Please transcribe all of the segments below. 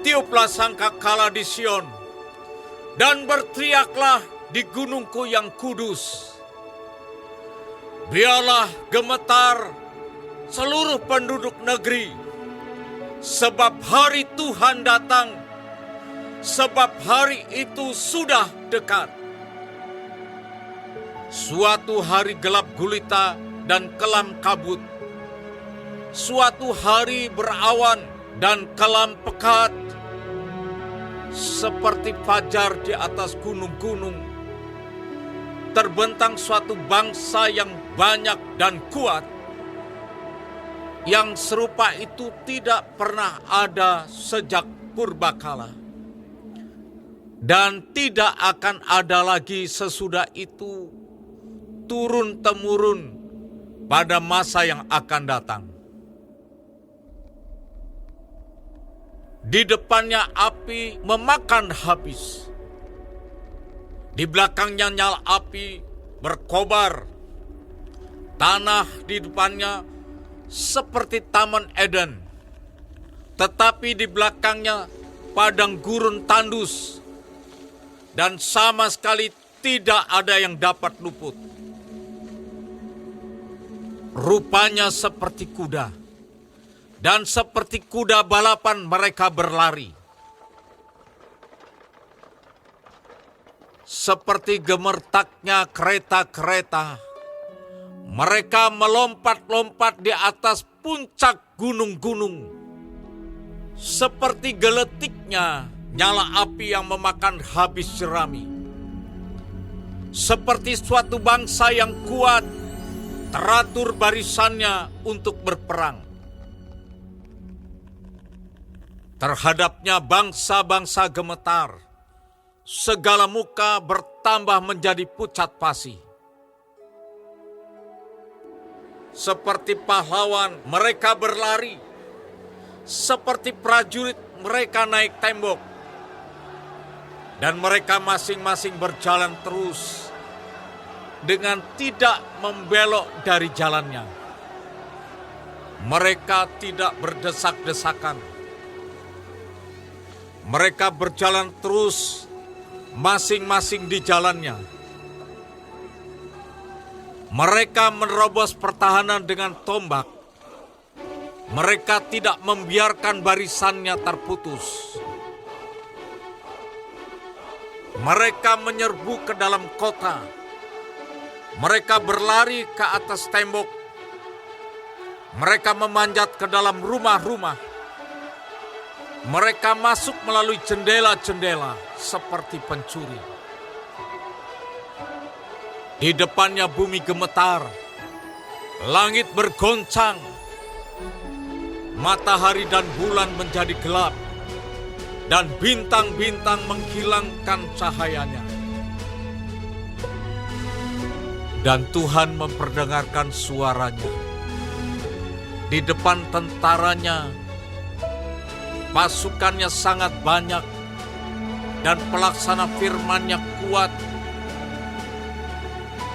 Tiuplah sangkakala di Sion, dan berteriaklah di gunungku yang kudus. Biarlah gemetar seluruh penduduk negeri, sebab hari Tuhan datang, sebab hari itu sudah dekat. Suatu hari gelap gulita dan kelam kabut, suatu hari berawan dan kelam pekat, seperti fajar di atas gunung-gunung. Terbentang suatu bangsa yang banyak dan kuat, yang serupa itu tidak pernah ada sejak purbakala, dan tidak akan ada lagi sesudah itu turun-temurun pada masa yang akan datang. Di depannya api memakan habis, di belakangnya nyala api berkobar. Tanah di depannya seperti Taman Eden, tetapi di belakangnya padang gurun tandus, dan sama sekali tidak ada yang dapat luput. Rupanya seperti kuda, dan seperti kuda balapan mereka berlari. Seperti gemertaknya kereta-kereta, mereka melompat-lompat di atas puncak gunung-gunung. Seperti geletiknya nyala api yang memakan habis jerami. Seperti suatu bangsa yang kuat, teratur barisannya untuk berperang. Terhadapnya bangsa-bangsa gemetar, segala muka bertambah menjadi pucat pasi. Seperti pahlawan mereka berlari, seperti prajurit mereka naik tembok, dan mereka masing-masing berjalan terus dengan tidak membelok dari jalannya. Mereka tidak berdesak-desakan. Mereka berjalan terus masing-masing di jalannya. Mereka menerobos pertahanan dengan tombak. Mereka tidak membiarkan barisannya terputus. Mereka menyerbu ke dalam kota. Mereka berlari ke atas tembok. Mereka memanjat ke dalam rumah-rumah. Mereka masuk melalui jendela-jendela seperti pencuri. Di depannya bumi gemetar, langit bergoncang, matahari dan bulan menjadi gelap, dan bintang-bintang menghilangkan cahayanya. Dan Tuhan memperdengarkan suaranya. Di depan tentaranya, pasukannya sangat banyak, dan pelaksana firman-Nya kuat.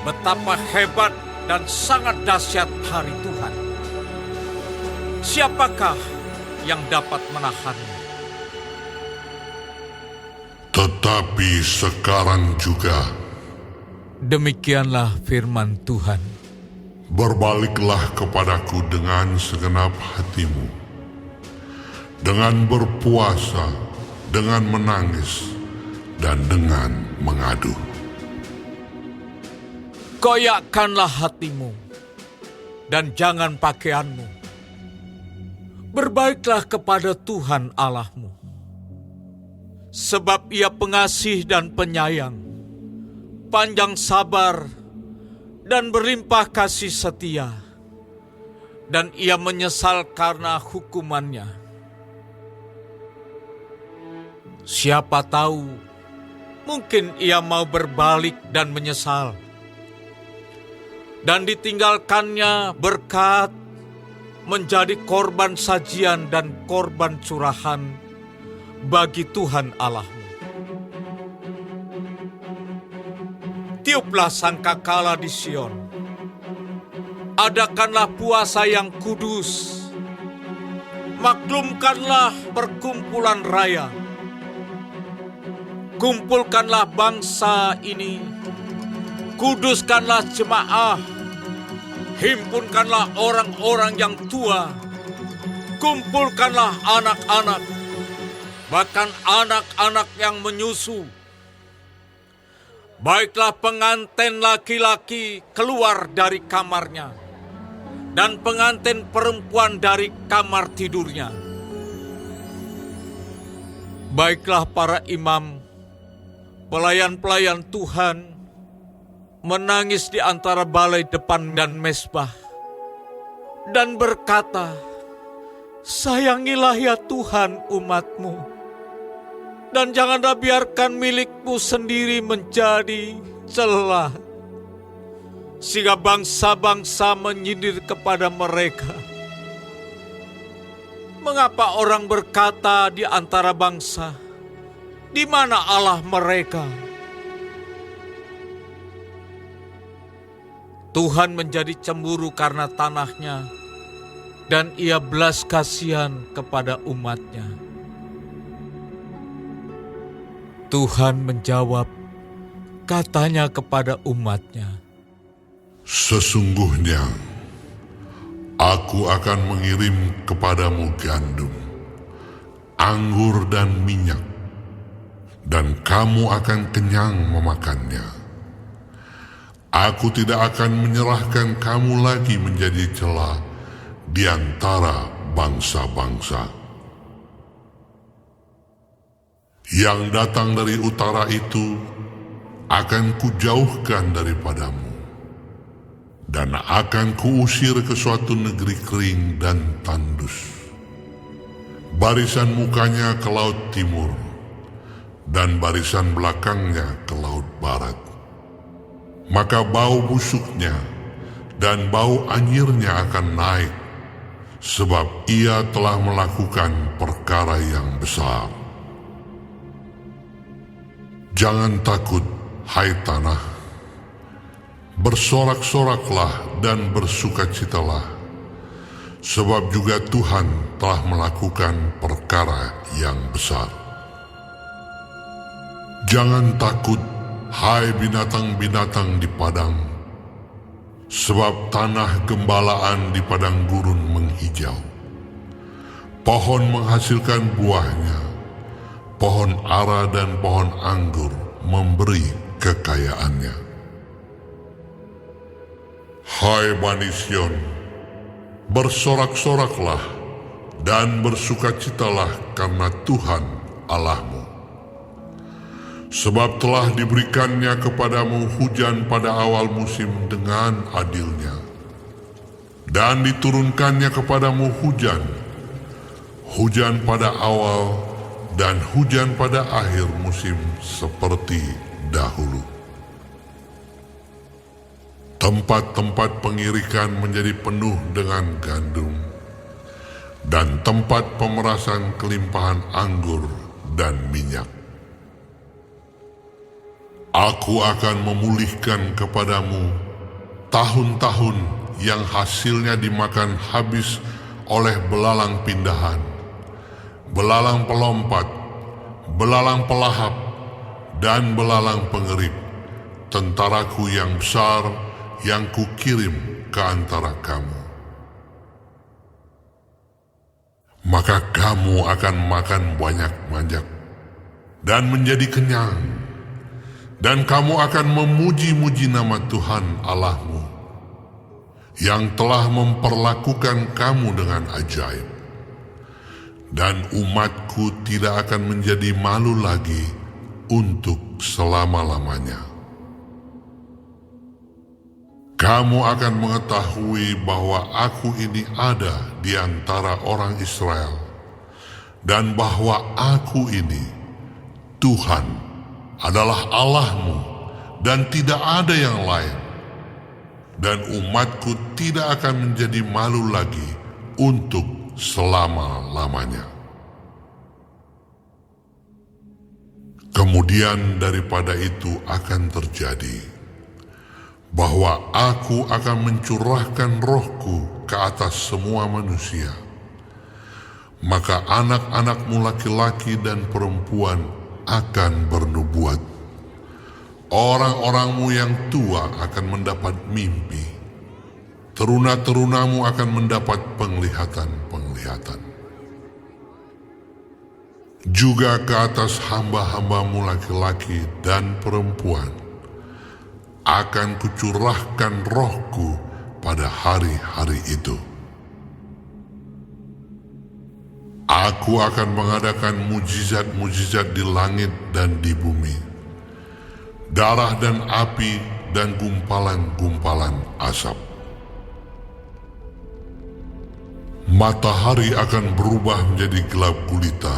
Betapa hebat dan sangat dahsyat hari Tuhan. Siapakah yang dapat menahannya? Tetapi sekarang juga, demikianlah firman Tuhan. berbaliklah kepadaku dengan segenap hatimu, dengan berpuasa, dengan menangis, dan dengan mengadu. Koyakkanlah hatimu, dan jangan pakaianmu. Berbaiklah kepada Tuhan Allahmu, sebab Ia pengasih dan penyayang, panjang sabar, dan berlimpah kasih setia, dan Ia menyesal karena hukumannya. Siapa tahu, mungkin Ia mau berbalik dan menyesal, dan ditinggalkannya berkat menjadi korban sajian dan korban curahan bagi Tuhan Allahmu. Tiuplah sangkakala di Sion, adakanlah puasa yang kudus, maklumkanlah perkumpulan raya. Kumpulkanlah bangsa ini, kuduskanlah jemaah, himpunkanlah orang-orang yang tua, kumpulkanlah anak-anak, bahkan anak-anak yang menyusu. Baiklah pengantin laki-laki keluar dari kamarnya, dan pengantin perempuan dari kamar tidurnya. Baiklah para imam, pelayan-pelayan Tuhan, menangis di antara balai depan dan mezbah, dan berkata, sayangilah ya Tuhan umat-Mu, dan janganlah biarkan milik-Mu sendiri menjadi celah, sehingga bangsa-bangsa menyindir kepada mereka. Mengapa orang berkata di antara bangsa, di mana Allah mereka? Tuhan menjadi cemburu karena tanahnya, dan Ia belas kasihan kepada umatnya. Tuhan menjawab, katanya kepada umatnya, sesungguhnya aku akan mengirim kepadamu gandum, anggur dan minyak, dan kamu akan kenyang memakannya. Aku tidak akan menyerahkan kamu lagi menjadi celah di antara bangsa-bangsa. Yang datang dari utara itu akan kujauhkan daripadamu, dan akan kuusir ke suatu negeri kering dan tandus. Barisan mukanya ke laut timur, dan barisan belakangnya ke laut barat. Maka bau busuknya dan bau anyirnya akan naik, sebab ia telah melakukan perkara yang besar. Jangan takut, hai tanah, bersorak-soraklah dan bersukacitalah, sebab juga Tuhan telah melakukan perkara yang besar. Jangan takut, hai binatang-binatang di padang, sebab tanah gembalaan di padang gurun menghijau. Pohon menghasilkan buahnya, pohon ara dan pohon anggur memberi kekayaannya. Hai Bani Sion, bersorak-soraklah dan bersukacitalah karena Tuhan Allahmu. Sebab telah diberikannya kepadamu hujan pada awal musim dengan adilnya, dan diturunkannya kepadamu hujan pada awal dan hujan pada akhir musim seperti dahulu. Tempat-tempat pengirikan menjadi penuh dengan gandum, dan tempat pemerasan kelimpahan anggur dan minyak. Aku akan memulihkan kepadamu tahun-tahun yang hasilnya dimakan habis oleh belalang pindahan, belalang pelompat, belalang pelahap, dan belalang pengerip, tentaraku yang besar yang kukirim ke antara kamu. Maka kamu akan makan banyak-banyak dan menjadi kenyang, dan kamu akan memuji-muji nama Tuhan Allahmu, yang telah memperlakukan kamu dengan ajaib. Dan umatku tidak akan menjadi malu lagi untuk selama-lamanya. Kamu akan mengetahui bahwa aku ini ada di antara orang Israel, dan bahwa aku ini, Tuhan, adalah Allahmu, dan tidak ada yang lain. Dan umatku tidak akan menjadi malu lagi untuk selama-lamanya. Kemudian daripada itu akan terjadi bahwa aku akan mencurahkan rohku ke atas semua manusia. maka anak-anakmu laki-laki dan perempuan akan bernubuat. Orang-orangmu yang tua akan mendapat mimpi. Teruna-terunamu akan mendapat penglihatan-penglihatan. Juga ke atas hamba-hambamu laki-laki dan perempuan akan kucurahkan rohku pada hari-hari itu. Aku akan mengadakan mujizat-mujizat di langit dan di bumi, darah dan api dan gumpalan-gumpalan asap. Matahari akan berubah menjadi gelap gulita,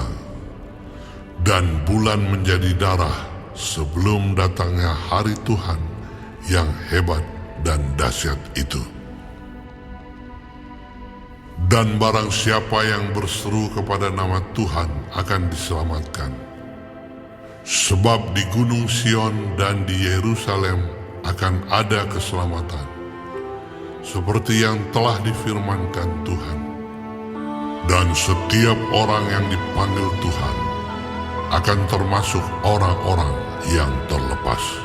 dan bulan menjadi darah sebelum datangnya hari Tuhan yang hebat dan dahsyat itu. Dan barang siapa yang berseru kepada nama Tuhan akan diselamatkan. Sebab di Gunung Sion dan di Yerusalem akan ada keselamatan, seperti yang telah difirmankan Tuhan. Dan setiap orang yang dipanggil Tuhan akan termasuk orang-orang yang terlepas.